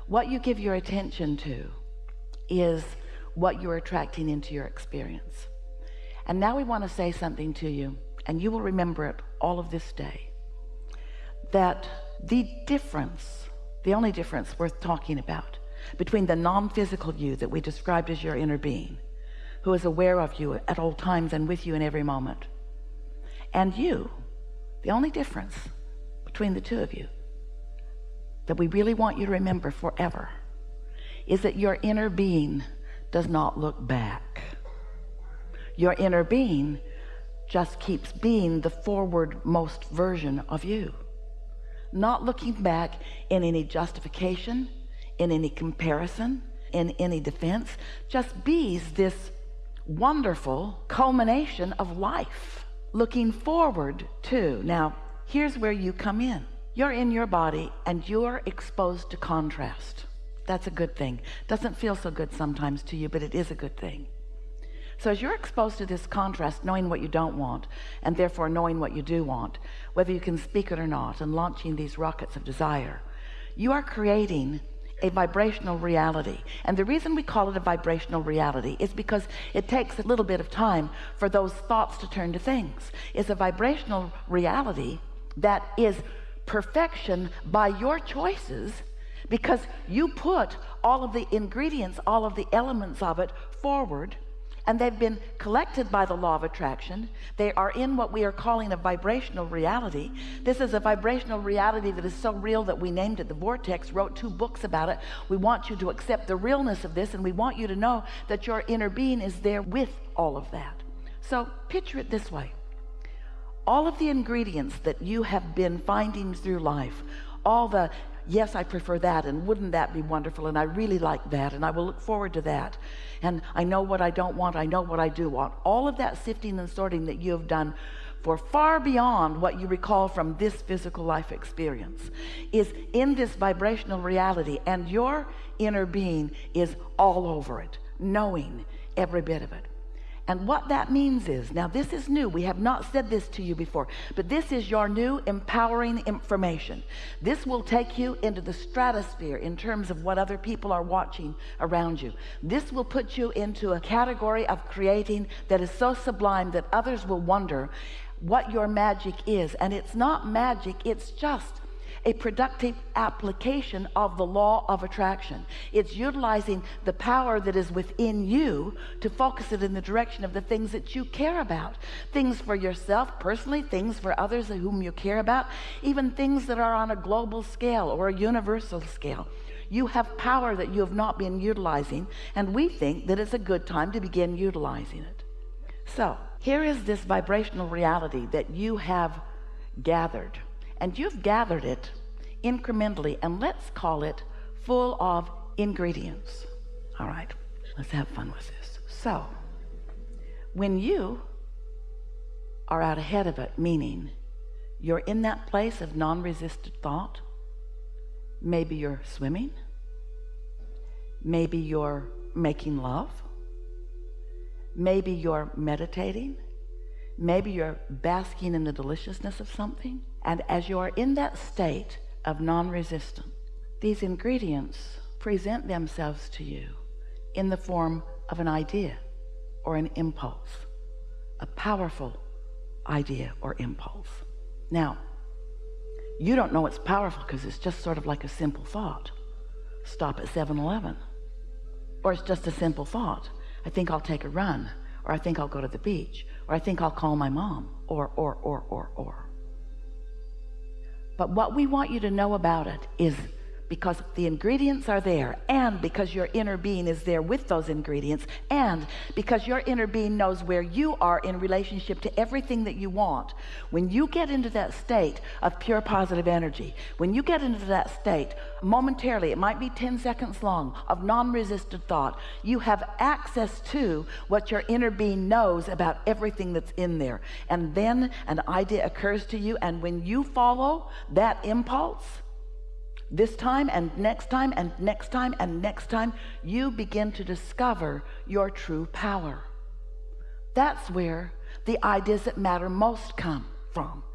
What you give your attention to is what you're attracting into your experience. And now we want to say something to you, and you will remember it all of this day, that the difference, the only difference worth talking about between the non-physical you that we described as your inner being, who is aware of you at all times and with you in every moment, and you, the only difference between the two of you that we really want you to remember forever is that your inner being does not look back. Your inner being just keeps being the forward-most version of you, not looking back in any justification, in any comparison, in any defense, just bees this wonderful culmination of life, looking forward to. Now, here's where you come in. You're in your body and you're exposed to contrast. That's a good thing. Doesn't feel so good sometimes to you, but it is a good thing. So as you're exposed to this contrast, knowing what you don't want, and therefore knowing what you do want, whether you can speak it or not, and launching these rockets of desire, you are creating a vibrational reality. And the reason we call it a vibrational reality is because it takes a little bit of time for those thoughts to turn to things. It's a vibrational reality that is perfection by your choices, because you put all of the ingredients, all of the elements of it forward, and they've been collected by the law of attraction. They are in what we are calling a vibrational reality. This is a vibrational reality that is so real that we named it the vortex, wrote 2 books about it. We want you to accept the realness of this, and we want you to know that your inner being is there with all of that. So picture it this way. All of the ingredients that you have been finding through life, all the yes, I prefer that, and wouldn't that be wonderful, and I really like that, and I will look forward to that, and I know what I don't want, I know what I do want. All of that sifting and sorting that you have done for far beyond what you recall from this physical life experience is in this vibrational reality, and your inner being is all over it, knowing every bit of it. And what that means is, now this is new, we have not said this to you before, but this is your new empowering information. This will take you into the stratosphere in terms of what other people are watching around you. This will put you into a category of creating that is so sublime that others will wonder what your magic is. And it's not magic, it's just a productive application of the law of attraction. It's utilizing the power that is within you to focus it in the direction of the things that you care about. Things for yourself personally, things for others whom you care about, even things that are on a global scale or a universal scale. You have power that you have not been utilizing, and we think that it's a good time to begin utilizing it. So here is this vibrational reality that you have gathered. And you've gathered it incrementally, and let's call it full of ingredients. All right, let's have fun with this. So when you are out ahead of it, meaning you're in that place of non-resisted thought, maybe you're swimming, maybe you're making love, maybe you're meditating, maybe you're basking in the deliciousness of something. And as you are in that state of non-resistance, these ingredients present themselves to you in the form of an idea or an impulse, a powerful idea or impulse. Now, you don't know it's powerful because it's just sort of like a simple thought. Stop at 7-Eleven. Or it's just a simple thought. I think I'll take a run, or I think I'll go to the beach, or I think I'll call my mom, or. But what we want you to know about it is, because the ingredients are there, and because your inner being is there with those ingredients, and because your inner being knows where you are in relationship to everything that you want, when you get into that state of pure positive energy, when you get into that state momentarily, it might be 10 seconds long, of non-resisted thought, you have access to what your inner being knows about everything that's in there. And then an idea occurs to you, and when you follow that impulse, this time and next time and next time and next time, you begin to discover your true power. That's where the ideas that matter most come from.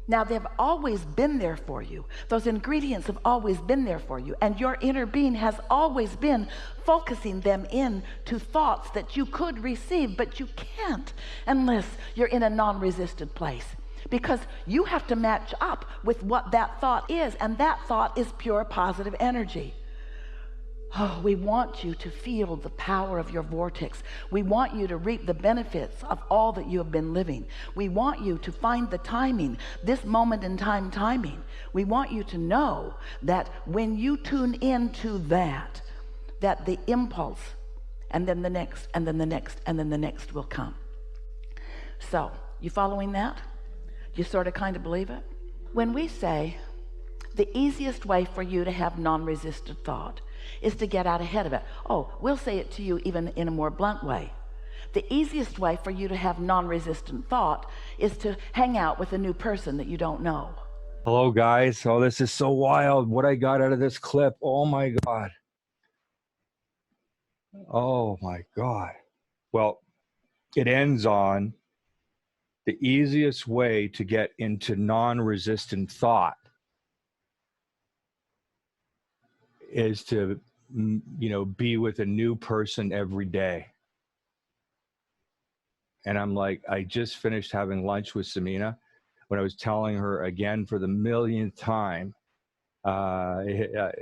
Now, they've always been there for you. Those ingredients have always been there for you. And your inner being has always been focusing them in to thoughts that you could receive, but you can't unless you're in a non-resistant place. Because you have to match up with what that thought is, and that thought is pure positive energy. Oh, we want you to feel the power of your vortex. We want you to reap the benefits of all that you have been living. We want you to find the timing, this moment in time timing. We want you to know that when you tune into that the impulse, and then the next, and then the next, and then the next will come. So, you following that? You sort of kind of believe it? When we say the easiest way for you to have non-resistant thought is to get out ahead of it. Oh, we'll say it to you even in a more blunt way. The easiest way for you to have non-resistant thought is to hang out with a new person that you don't know. Hello, guys. Oh, this is so wild. What I got out of this clip. Oh, my God. Oh, my God. Well, it ends on the easiest way to get into non-resistant thought is to, be with a new person every day. And I'm like, I just finished having lunch with Samina when I was telling her again for the millionth time, that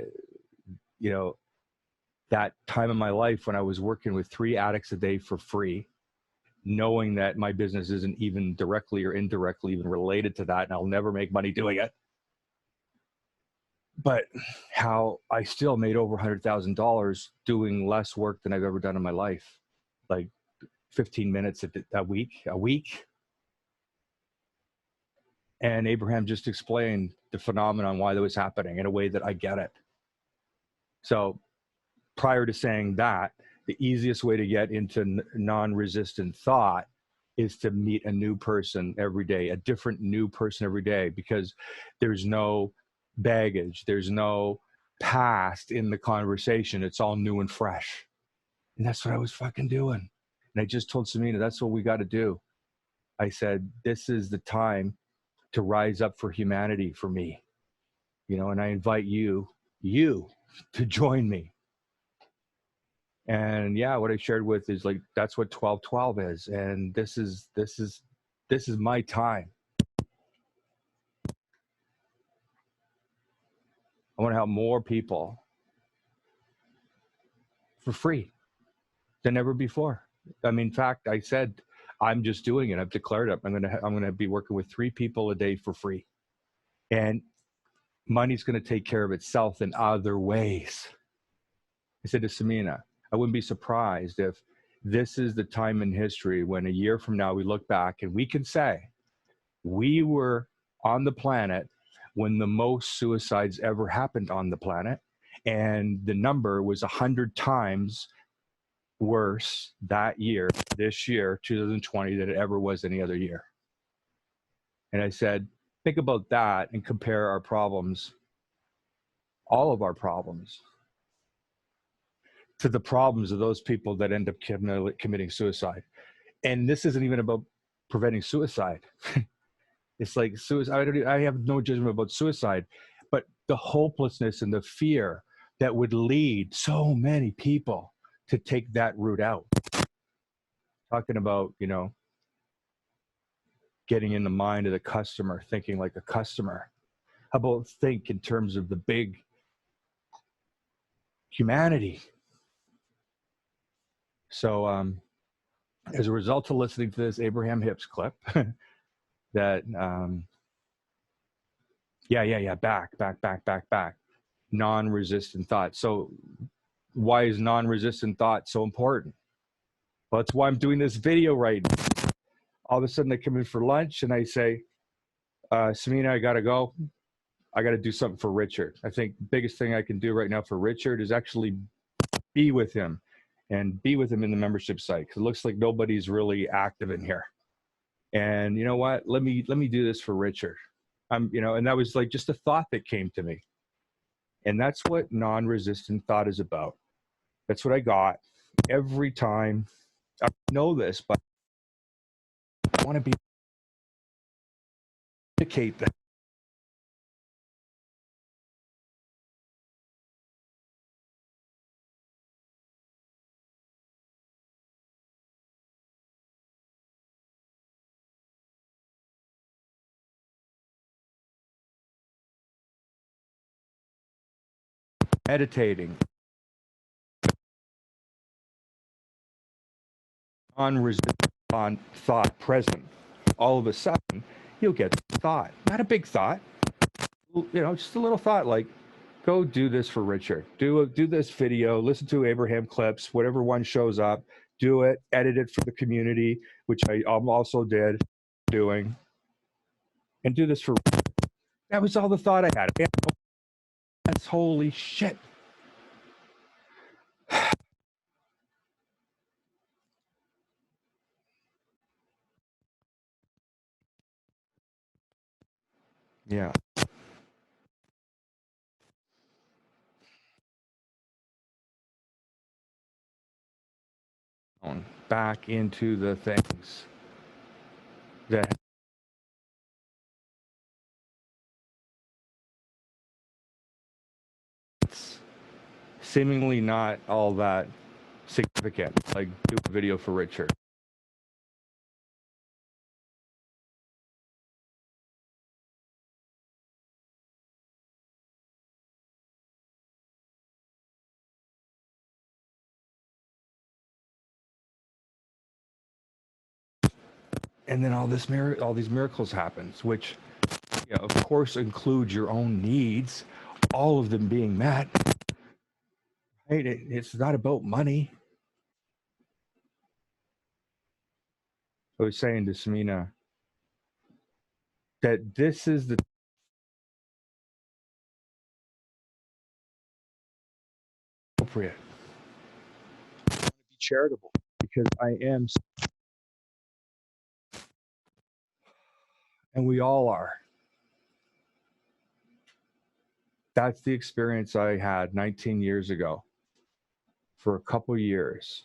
time in my life when I was working with 3 addicts a day for free, knowing that my business isn't even directly or indirectly even related to that, and I'll never make money doing it. But how I still made over $100,000 doing less work than I've ever done in my life, like 15 minutes a week. And Abraham just explained the phenomenon, why that was happening in a way that I get it. So prior to saying that, the easiest way to get into non-resistant thought is to meet a new person every day, a different new person every day, because there's no baggage, there's no past in the conversation. It's all new and fresh. And that's what I was fucking doing. And I just told Samina, that's what we got to do. I said, this is the time to rise up for humanity for me, and I invite you to join me. And yeah, what I shared with is like, that's what 1212 is. And this is my time. I want to help more people for free than ever before. I mean, in fact, I said, I'm just doing it. I've declared it. I'm going to be working with 3 people a day for free. And money's going to take care of itself in other ways. I said to Samina, I wouldn't be surprised if this is the time in history when a year from now we look back and we can say we were on the planet when the most suicides ever happened on the planet, and the number was 100 times worse that year, this year, 2020, than it ever was any other year. And I said, think about that and compare our problems, all of our problems, to the problems of those people that end up committing suicide. And this isn't even about preventing suicide. It's like suicide. I have no judgment about suicide, but the hopelessness and the fear that would lead so many people to take that route out. Talking about, getting in the mind of the customer, thinking like a customer. How about think in terms of the big humanity? So as a result of listening to this Abraham Hicks clip, that back, non-resistant thought. So why is non-resistant thought so important? Well, that's why I'm doing this video right now. All of a sudden I come in for lunch and I say, Samina, I gotta go. I gotta do something for Richard. I think the biggest thing I can do right now for Richard is actually be with him, and be with him in the membership site, because it looks like nobody's really active in here. And you know what? Let me do this for Richard. And that was like just a thought that came to me. And that's what non-resistant thought is about. That's what I got every time. I know this, but I want to be medicate them. Meditating on thought present, all of a sudden you'll get thought, not a big thought, just a little thought like, go do this for Richard, do this video, listen to Abraham clips, whatever one shows up, do it, edit it for the community, which I also did doing, and do this for Richard. That was all the thought I had. That's holy shit. Yeah. Back into the things that it's seemingly not all that significant, like do a video for Richard. And then all these miracles happens, which of course include your own needs, all of them being met. Right? It's not about money. I was saying to Samina that this is the appropriate. I want to be charitable because I am, and we all are. That's the experience I had 19 years ago for a couple years.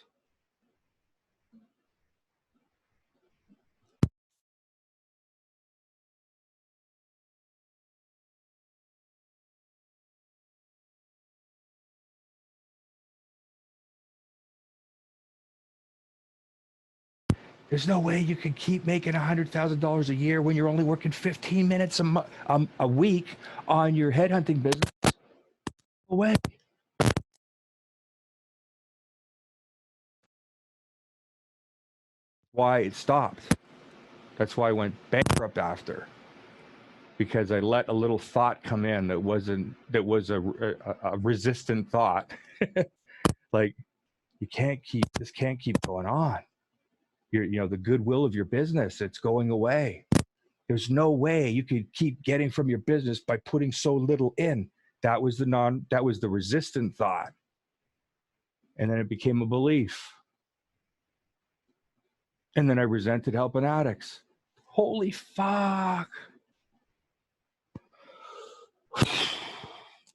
There's no way you can keep making $100,000 a year when you're only working 15 minutes a week on your headhunting business. No way. Why it stopped. That's why I went bankrupt after, because I let a little thought come in that was a resistant thought. Like, this can't keep going on. The goodwill of your business, it's going away. There's no way you could keep getting from your business by putting so little in. That was the resistant thought. And then it became a belief. And then I resented helping addicts. Holy fuck.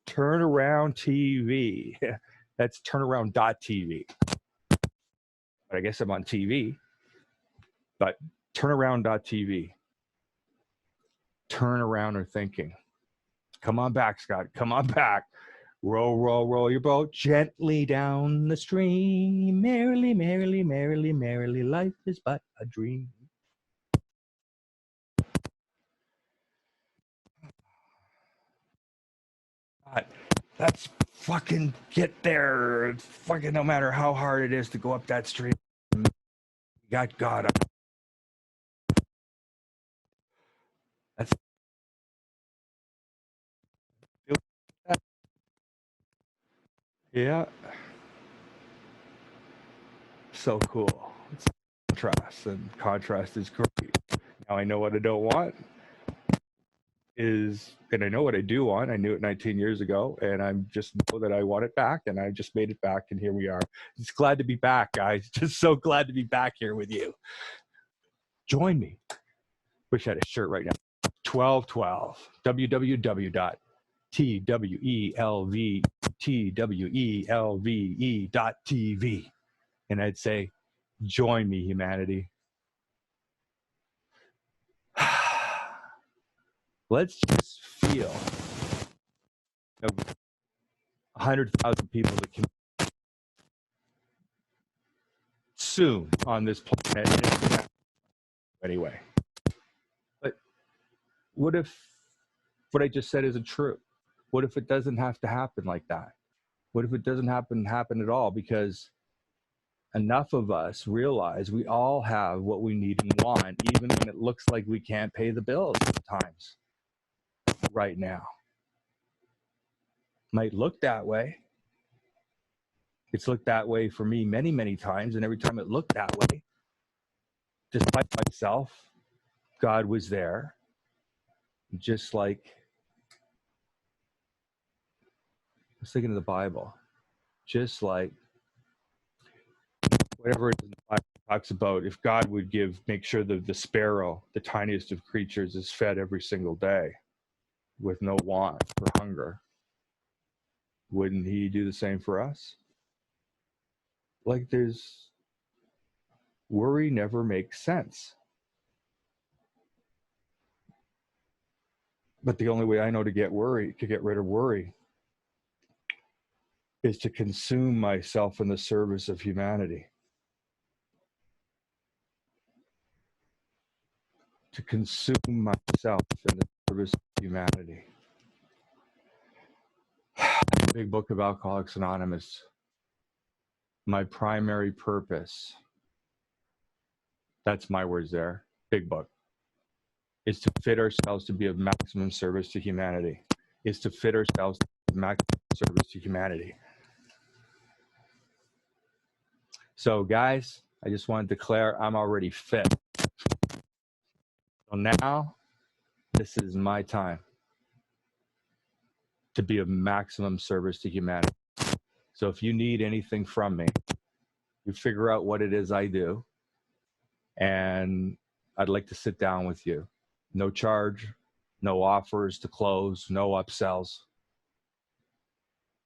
Turnaround TV. That's turnaround.tv. But I guess I'm on TV. But turnaround.tv. Turn around or thinking. Come on back, Scott. Come on back. Row, row, row your boat gently down the stream. Merrily, merrily, merrily, merrily, life is but a dream. Let's fucking get there. Fucking no matter how hard it is to go up that stream. We got God. That's yeah. So cool. It's contrast, and contrast is great. Now I know what I don't want and I know what I do want. I knew it 19 years ago, and I'm just know that I want it back, and I just made it back, and here we are. Just glad to be back, guys. Just so glad to be back here with you. Join me. Wish I had a shirt right now. 1212 www.twelve.tv, and I'd say, join me, humanity. Let's just feel 100,000 people that can soon on this planet anyway. But what if what I just said isn't true? What if it doesn't have to happen like that? What if it doesn't happen at all? Because enough of us realize we all have what we need and want, even when it looks like we can't pay the bills sometimes right now. Might look that way. It's looked that way for me many, many times. And every time it looked that way, despite myself, God was there. Just like, I was thinking of the Bible, just like whatever it is the Bible talks about, if God would make sure that the sparrow, the tiniest of creatures, is fed every single day with no want or hunger, wouldn't he do the same for us? Like, worry never makes sense. But the only way I know to get rid of worry, is to consume myself in the service of humanity. To consume myself in the service of humanity. Big book of Alcoholics Anonymous. My primary purpose, that's my words there, big book, is to fit ourselves to be of maximum service to humanity. Is to fit ourselves to maximum service to humanity. So guys, I just want to declare I'm already fit. So now, this is my time to be of maximum service to humanity. So if you need anything from me, you figure out what it is I do, and I'd like to sit down with you. No charge, no offers to close, no upsells.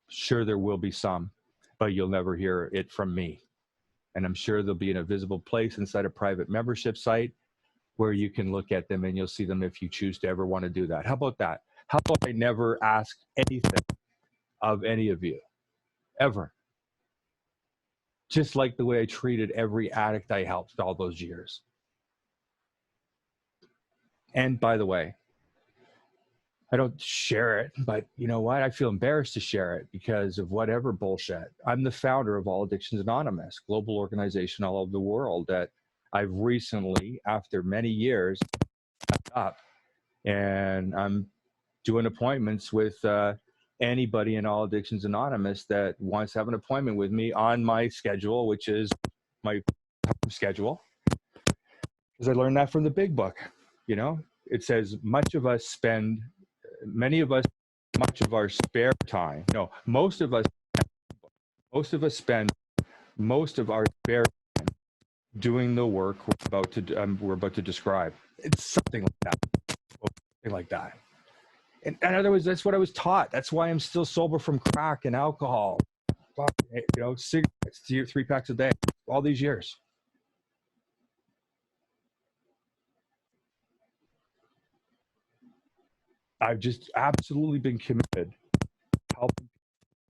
Sure, there will be some, but you'll never hear it from me. And I'm sure they'll be in a visible place inside a private membership site where you can look at them and you'll see them if you choose to ever want to do that. How about that? How about I never ask anything of any of you, ever? Just like the way I treated every addict I helped all those years. And by the way, I don't share it, but you know what? I feel embarrassed to share it because of whatever bullshit. I'm the founder of All Addictions Anonymous, global organization all over the world that I've recently, after many years, up, and I'm doing appointments with anybody in All Addictions Anonymous that wants to have an appointment with me on my schedule, which is my schedule, because I learned that from the big book. You know, it says many of us, much of our spare time. No, most of us spend most of our spare time doing the work we're about to describe. It's something like that. Something like that. And in other words, that's what I was taught. That's why I'm still sober from crack and alcohol. You know, cigarettes, 3 packs a day, all these years. I've just absolutely been committed to helping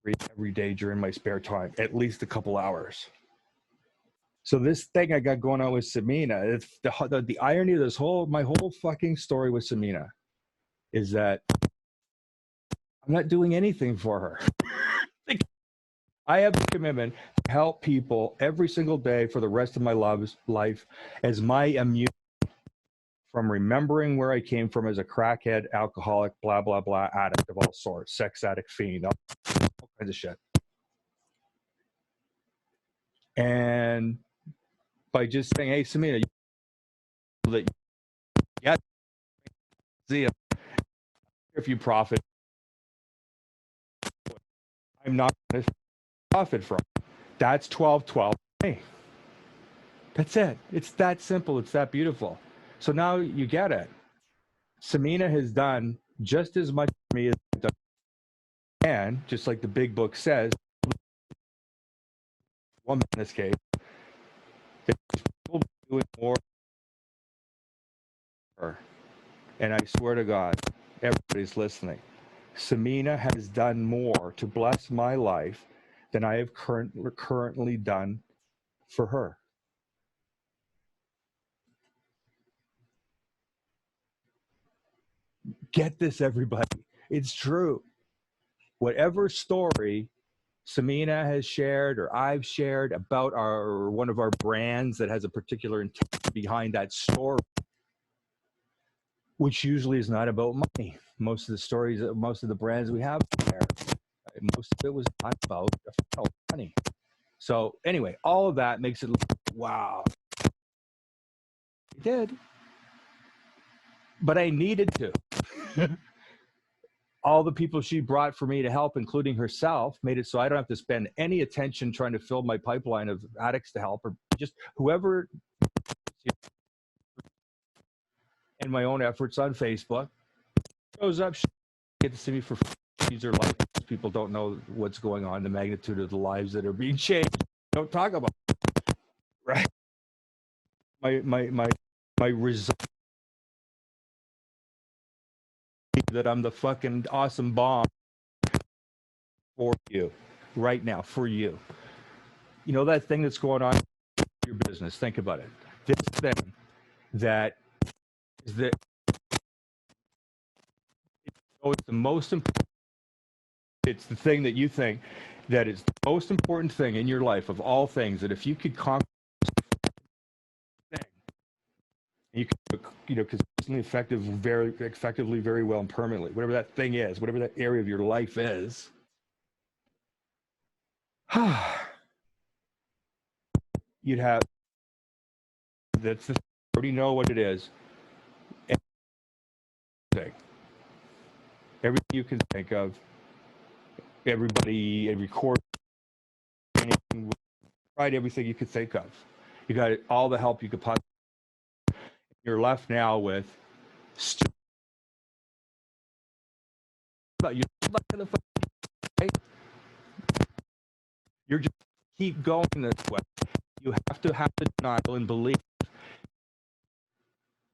people every day during my spare time, at least a couple hours. So this thing I got going on with Samina, it's the irony of my whole fucking story with Samina is that I'm not doing anything for her. I have the commitment to help people every single day for the rest of my life as my immune from remembering where I came from as a crackhead, alcoholic, blah, blah, blah, addict of all sorts, sex addict, fiend, all kinds of shit. And by just saying, hey, Samina, see if you profit, I'm not going to profit from. That's 12-12. Hey, that's it. It's that simple. It's that beautiful. So now you get it. Samina has done just as much for me as I've done. And just like the big book says, woman in this case, will be doing more for her. And I swear to God, everybody's listening. Samina has done more to bless my life than I have currently done for her. Get this, everybody. It's true. Whatever story Samina has shared or I've shared about our one of our brands that has a particular intent behind that story, which usually is not about money. Most of the stories, most of the brands we have there, most of it was not about money. So anyway, all of that makes it look, wow, I did, but I needed to. All the people she brought for me to help, including herself, made it so I don't have to spend any attention trying to fill my pipeline of addicts to help, or just whoever, and my own efforts on Facebook shows up, get to see me for free. These are life. People don't know what's going on, the magnitude of the lives that are being changed. Don't talk about it, right? My result that I'm the fucking awesome bomb for you right now, for you. You know that thing that's going on in your business? Think about it. This thing that is the, it's the most important, it's the thing that you think that is the most important thing in your life of all things, that if you could conquer this thing, you could, consistently very effectively, very well, and permanently, whatever that thing is, whatever that area of your life is, you'd have, that's the, already know what it is. Everything you can think of, every course, anything, tried everything you could think of. You got all the help you could possibly. You're left now with, you're not gonna, right? You're just keep going this way. You have to have the denial and belief,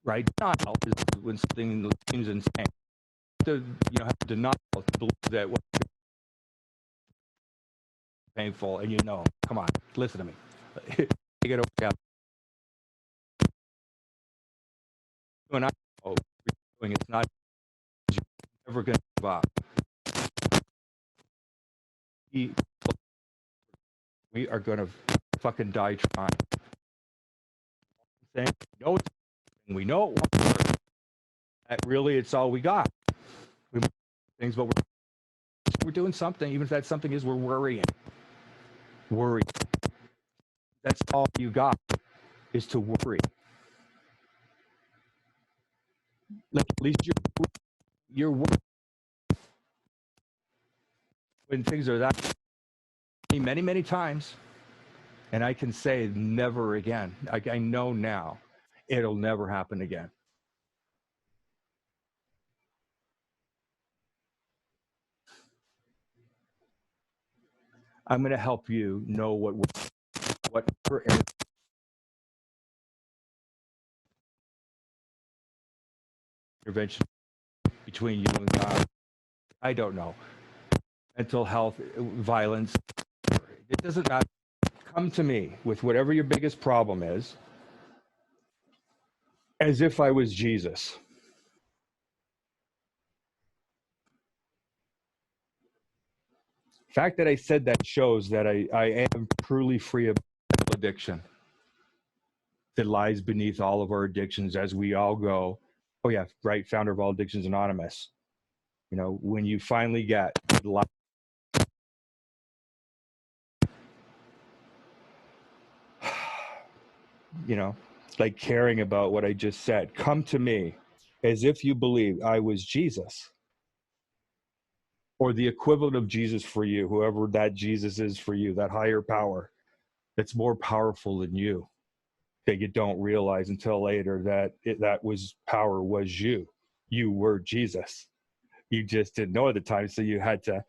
right? Denial is when something seems insane. You have to denial to believe that what's painful, and come on, listen to me. Take it over. And I know doing it's not, you're never going to give up. We are going to fucking die trying. We know it won't work. That really, it's all we got. We things, but we're doing something, even if that something is we're worrying. Worry. That's all you got is to worry. Like, at least you're worried. When things are that many, many times, and I can say never again. I know now it'll never happen again. I'm going to help you know what intervention between you and God. I don't know. Mental health, violence. It doesn't matter. Come to me with whatever your biggest problem is, as if I was Jesus. The fact that I said that shows that I am truly free of addiction that lies beneath all of our addictions as we all go. Oh yeah, right, founder of All Addictions Anonymous. When you finally get like caring about what I just said, come to me as if you believe I was Jesus, or the equivalent of Jesus for you, whoever that Jesus is for you, that higher power that's more powerful than you, that you don't realize until later that that power was you. You were Jesus. You just didn't know at the time, so you had to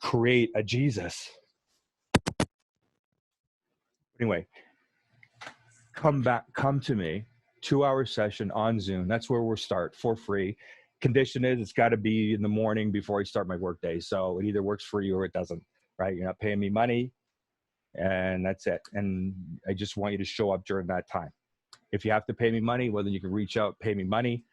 create a Jesus. Anyway, come to me, 2-hour session on Zoom. That's where we'll start for free. condition is it's got to be in the morning before I start my work day. So it either works for you or it doesn't, right? You're not paying me money, and that's it. And I just want you to show up during that time. If you have to pay me money, well, then you can reach out, pay me money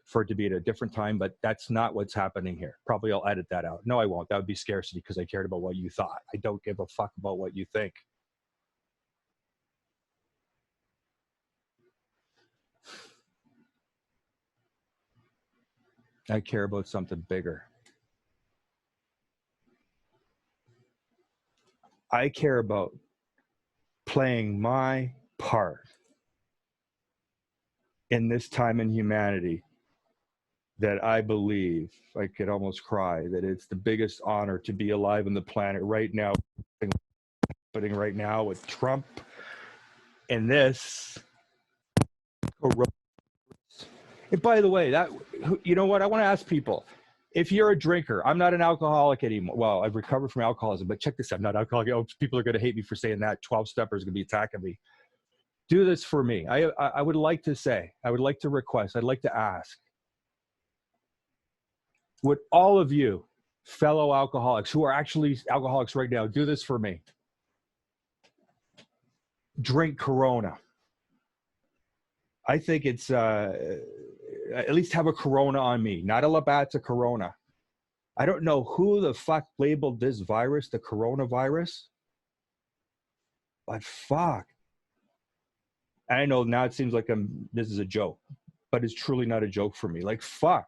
for it to be at a different time, but that's not what's happening here. Probably I'll edit that out. No, I won't. That would be scarcity because I cared about what you thought. I don't give a fuck about what you think. I care about something bigger. I care about playing my part in this time in humanity that I believe, I could almost cry, that it's the biggest honor to be alive on the planet right now, happening right now with Trump and this coronavirus. And by the way, that, you know what, I want to ask people, if you're a drinker, I'm not an alcoholic anymore. Well, I've recovered from alcoholism, but check this out, I'm not alcoholic. Oh, people are going to hate me for saying that. 12 steppers are going to be attacking me. Do this for me. I would like to say, I would like to request, I'd like to ask, would all of you fellow alcoholics who are actually alcoholics right now, do this for me. Drink Corona. I think it's, at least have a Corona on me, not a Labatt's, a Corona. I don't know who the fuck labeled this virus the coronavirus, but fuck. I know now it seems like this is a joke, but it's truly not a joke for me. Like, fuck.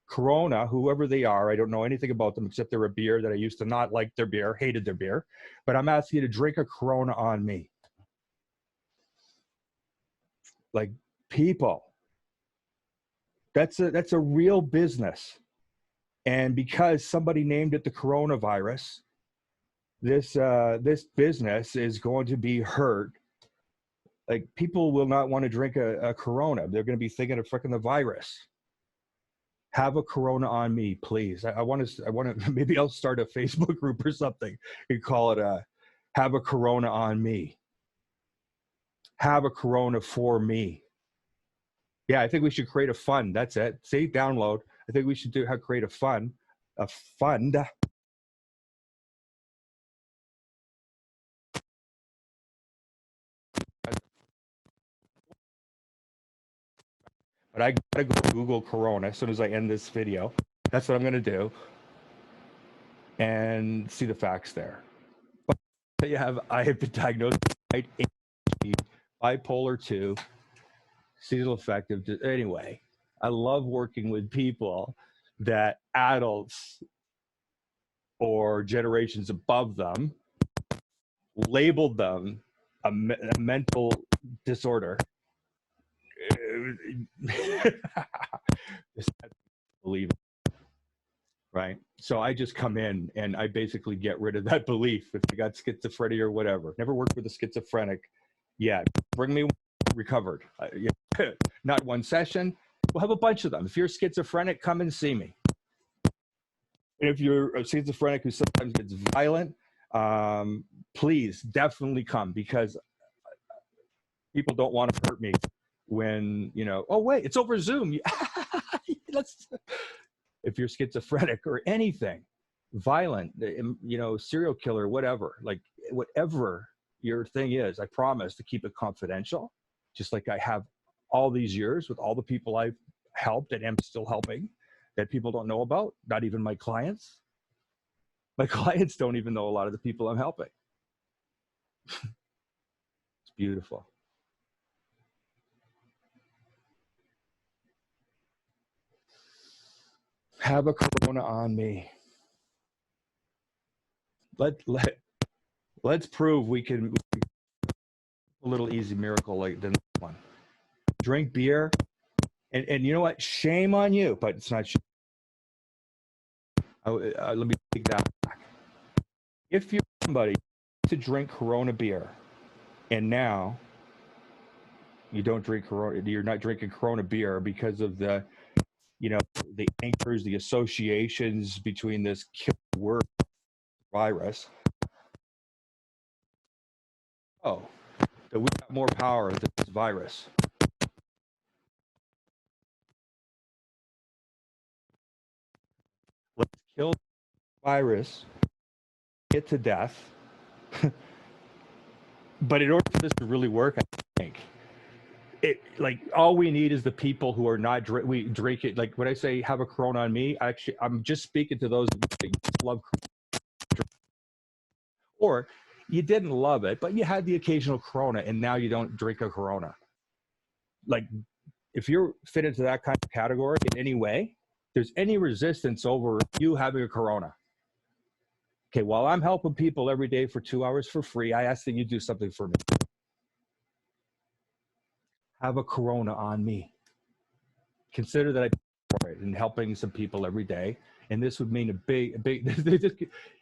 Corona, whoever they are, I don't know anything about them except they're a beer that I used to not like their beer, hated their beer, but I'm asking you to drink a Corona on me. Like, people, that's a real business. And because somebody named it the coronavirus, this business is going to be hurt. Like, people will not want to drink a Corona. They're going to be thinking of freaking the virus. Have a Corona on me, please. I want to, maybe I'll start a Facebook group or something and call it have a Corona on me. Have a Corona for me. Yeah, I think we should create a fund. That's it. See, download. I think we should create a fund. A fund. But I gotta go Google Corona as soon as I end this video. That's what I'm gonna do. And see the facts there. But I have been diagnosed with ADHD, bipolar 2, seasonal affective. Anyway, I love working with people that adults or generations above them labeled them a mental disorder. Just believe it, right? So I just come in and I basically get rid of that belief. If you got schizophrenia or whatever, never worked with a schizophrenic yet. Bring me recovered. Yeah. Not one session. We'll have a bunch of them. If you're schizophrenic, come and see me. If you're a schizophrenic who sometimes gets violent, please definitely come, because people don't want to hurt me when, oh wait, it's over Zoom. If you're schizophrenic or anything, violent, serial killer, whatever, like whatever your thing is, I promise to keep it confidential, just like I have all these years with all the people I've helped and am still helping that people don't know about, not even my clients. My clients don't even know a lot of the people I'm helping. It's beautiful. Have a Corona on me. Let's prove we can a little easy miracle like than this one. Drink beer, and you know what? Shame on you, but it's not shame. Let me take that back. If you're somebody to drink Corona beer, and now you don't drink Corona, you're not drinking Corona beer because of the anchors, the associations between this killer word virus. Oh, that we got more power than this virus. kill the virus, get to death. But in order for this to really work, I think like all we need is the people who are not we drink it. Like when I say have a Corona on me, I'm just speaking to those that love Corona. Or you didn't love it, but you had the occasional Corona, and now you don't drink a Corona. Like if you're fit into that kind of category in any way, there's any resistance over you having a Corona. Okay, while I'm helping people every day for 2 hours for free, I ask that you do something for me. Have a Corona on me. Consider that I pay for it and helping some people every day. And this would mean a big,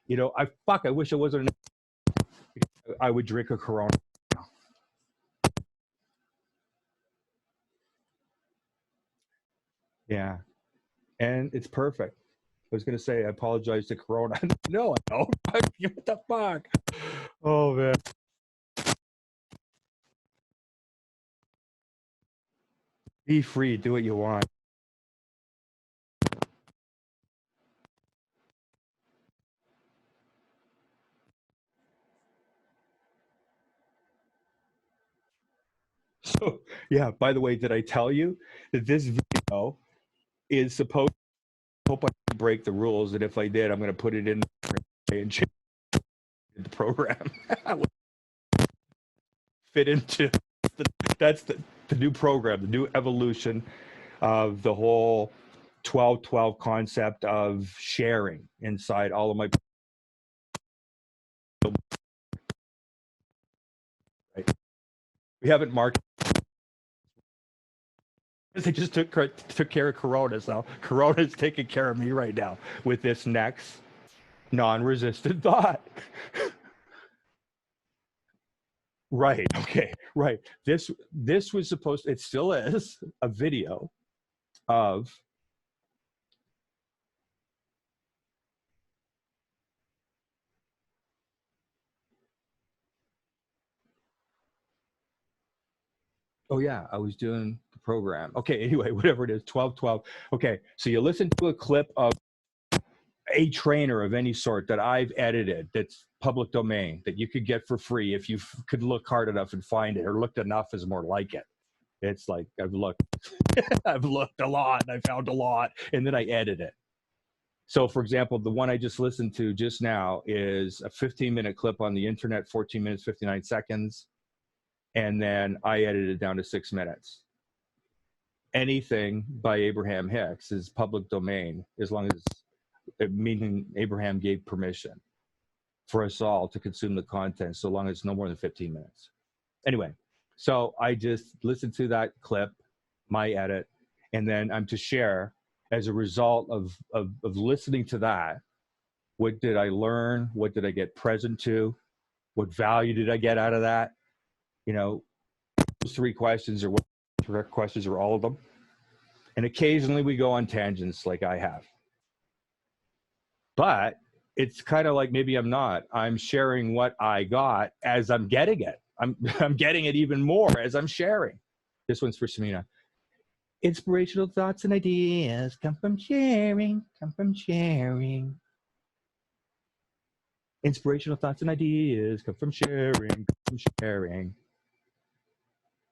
you know, I wish it wasn't. I would drink a Corona. Yeah. And it's perfect. I was going to say, I apologize to Corona. No, I don't. What the fuck? Oh, man. Be free. Do what you want. So, yeah, by the way, did I tell you that this video is supposed to, hope I didn't break the rules, and if I did, I'm going to put it in and change the program. Fit into that's the new program, the new evolution of the whole 12-12 concept of sharing inside all of my. Right. We haven't marked. They just took care of Corona, so Corona's taking care of me right now with this next non-resistant thought. Right. Okay. Right. This was supposed. It still is a video of. Oh yeah, I was doing the program. Okay. Anyway, whatever it is, 12-12. Okay. So you listen to a clip of a trainer of any sort that I've edited that's public domain that you could get for free if you could look hard enough and find it, or looked enough is more like it. It's like I've looked I've looked a lot and I found a lot, and then I edit it. So for example, the one I just listened to just now is a 15-minute clip on the internet, 14 minutes 59 seconds, and then I edited it down to 6 minutes. Anything by Abraham Hicks is public domain as long as, meaning Abraham gave permission for us all to consume the content, so long as it's no more than 15 minutes. Anyway, so I just listened to that clip, my edit, and then I'm to share as a result of listening to that. What did I learn? What did I get present to? What value did I get out of that? You know, those three questions, or what direct questions, or all of them. And occasionally we go on tangents like I have. But it's kind of like, maybe I'm not. I'm sharing what I got as I'm getting it. I'm getting it even more as I'm sharing. This one's for Samina. Inspirational thoughts and ideas come from sharing, come from sharing. Inspirational thoughts and ideas come from sharing, come from sharing.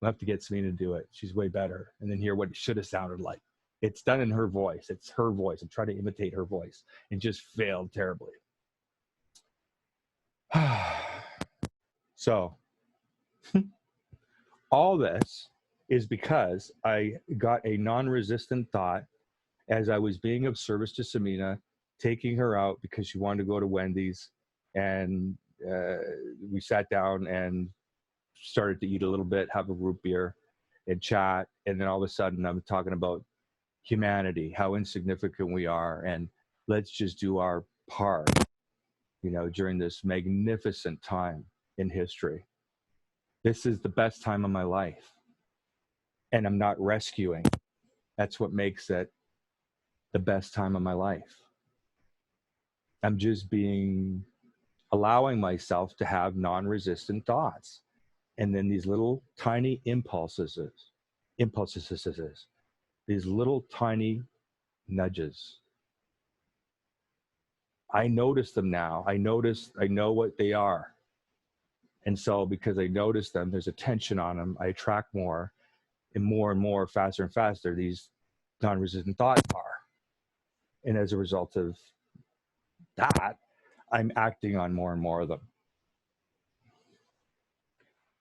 We'll have to get Samina to do it. She's way better. And then hear what it should have sounded like. It's done in her voice. It's her voice. I'm trying to imitate her voice and just failed terribly. So all this is because I got a non-resistant thought as I was being of service to Samina, taking her out because she wanted to go to Wendy's, and we sat down and started to eat a little bit, have a root beer, and chat. And then all of a sudden, I'm talking about humanity, how insignificant we are, and let's just do our part, you know, during this magnificent time in history. This is the best time of my life, and I'm not rescuing. That's what makes it the best time of my life. I'm just allowing myself to have non-resistant thoughts. And then these little tiny impulses, these little tiny nudges I notice them now. I know what they are. And so because I notice them, there's a tension on them. I attract more and more, faster and faster, these non-resistant thoughts are. And as a result of that, I'm acting on more and more of them.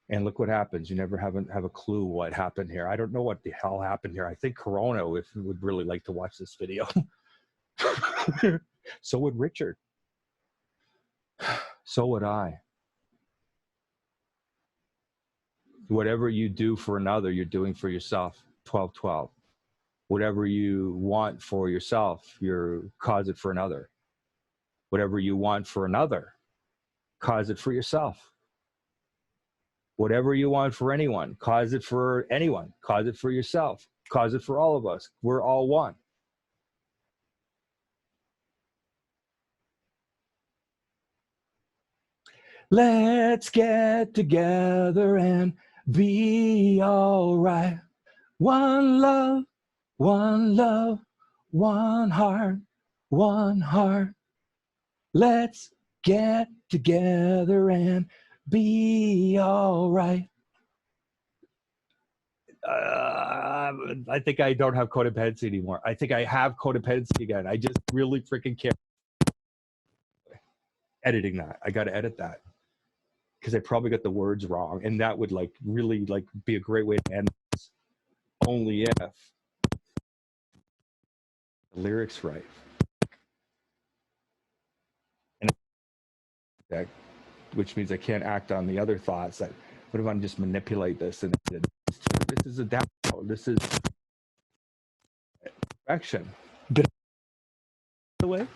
And look what happens. You never have a clue what happened here. I don't know what the hell happened here. I think Corona would really like to watch this video. So would Richard. So would I. Whatever you do for another, you're doing for yourself. 12-12. Whatever you want for yourself, you cause it for another. Whatever you want for another, cause it for yourself. Whatever you want for anyone, cause it for anyone. Cause it for yourself. Cause it for all of us. We're all one. Let's get together and be all right. One love, one love, one heart, one heart. Let's get together and be all right. I think I don't have codependency anymore. I think I have codependency again. I just really freaking care. Editing that. I got to edit that because I probably got the words wrong. And that would like really like be a great way to end this. Only if the lyrics right. And that, which means I can't act on the other thoughts. That what if I just manipulate this and this is a down. This is action. Did the way?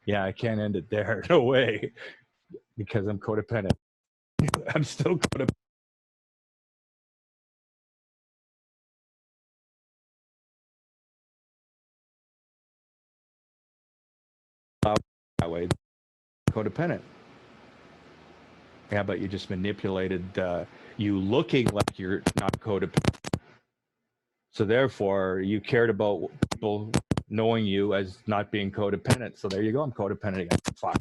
Yeah, I can't end it there. No way. Because I'm codependent. I'm still codependent. That way, codependent. Yeah, but you just manipulated you looking like you're not codependent. So therefore, you cared about people knowing you as not being codependent. So there you go. I'm codependent again. Fuck.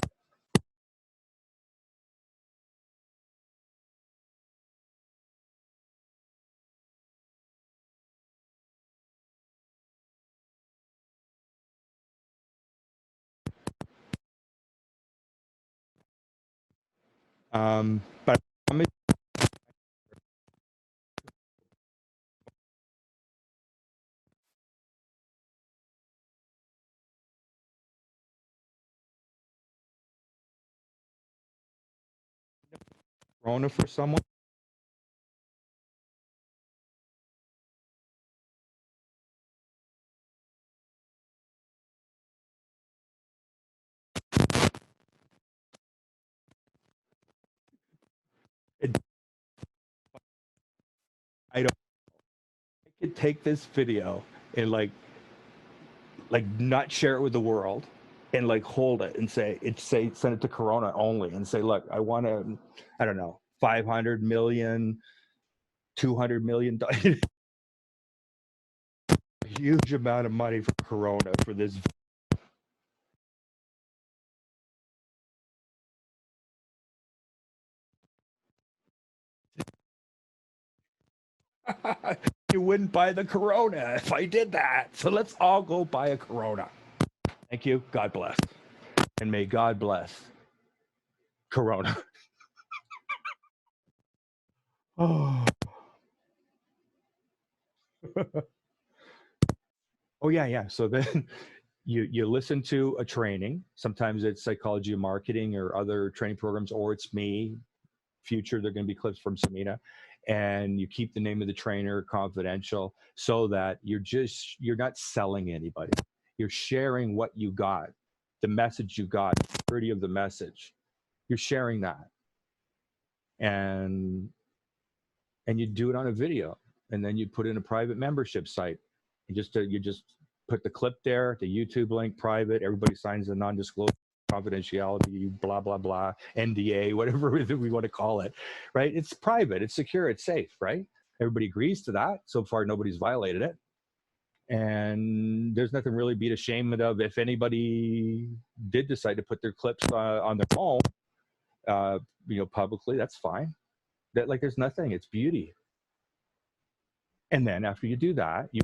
But I'm Corona for someone. I don't. I could take this video and like not share it with the world and like hold it and say send it to Corona only and say, look, I want to, I don't know, 500 million, 200 million, a huge amount of money for Corona for this. You wouldn't buy the Corona if I did that. So let's all go buy a Corona. Thank you. God bless. And may God bless Corona. Oh. Oh yeah. So then you listen to a training. Sometimes it's psychology and marketing or other training programs, or it's me. Future, they're going to be clips from Samina, and you keep the name of the trainer confidential so that you're not selling anybody. You're sharing what you got, the message you got, the purity of the message. You're sharing that, and you do it on a video, and then you put in a private membership site. You just put the clip there, the YouTube link, private. Everybody signs a non-disclosure, confidentiality, blah blah blah, NDA, whatever we want to call it, right? It's private, it's secure, it's safe, right? Everybody agrees to that. So far, nobody's violated it. And there's nothing really be ashamed of. If anybody did decide to put their clips on their phone, publicly, that's fine. That, like, there's nothing. It's beauty. And then after you do that, you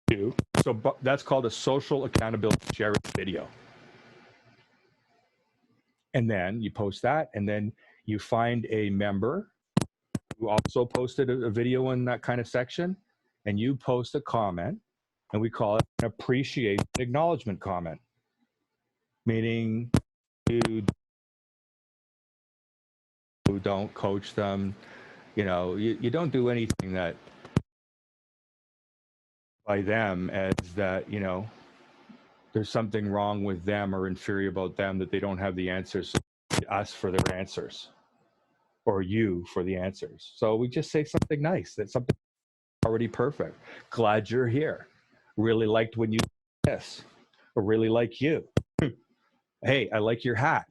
do. So that's called a social accountability sharing video. And then you post that, and then you find a member who also posted a video in that kind of section, and you post a comment, and we call it an appreciation acknowledgement comment, meaning you don't coach them, you don't do anything that by them as that, there's something wrong with them or inferior about them, that they don't have the answers, us for their answers, or you for the answers. So we just say something nice, that's something already perfect. Glad you're here. Really liked when you did this, or really like you. Hey, I like your hat.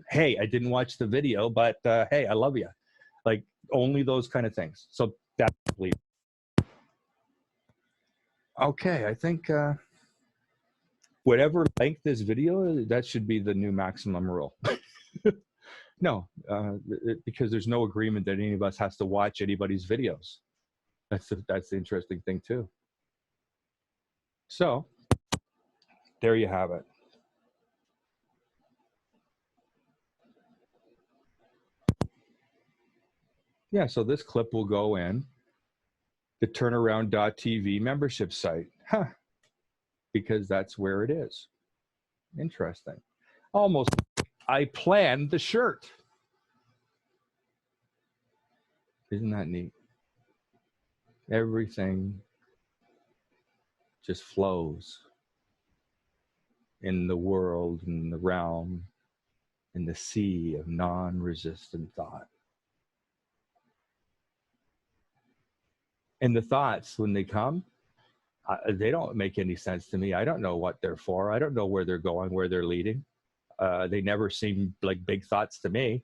Hey, I didn't watch the video, but hey, I love you. Like, only those kind of things. So that's okay. I think whatever length this video, that should be the new maximum rule. No, because there's no agreement that any of us has to watch anybody's videos. That's the interesting thing too. So there you have it. Yeah, so this clip will go in the turnaround.tv membership site. Huh. Because that's where it is. Interesting. Almost, I planned the shirt. Isn't that neat? Everything just flows in the world, in the realm, in the sea of non-resistant thought. And the thoughts, when they come, they don't make any sense to me. I don't know what they're for. I don't know where they're going, where they're leading. They never seem like big thoughts to me.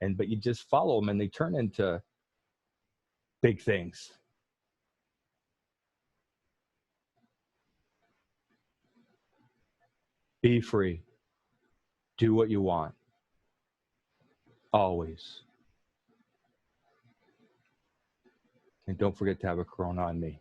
But you just follow them, and they turn into big things. Be free. Do what you want. Always. And don't forget to have a Corona on me.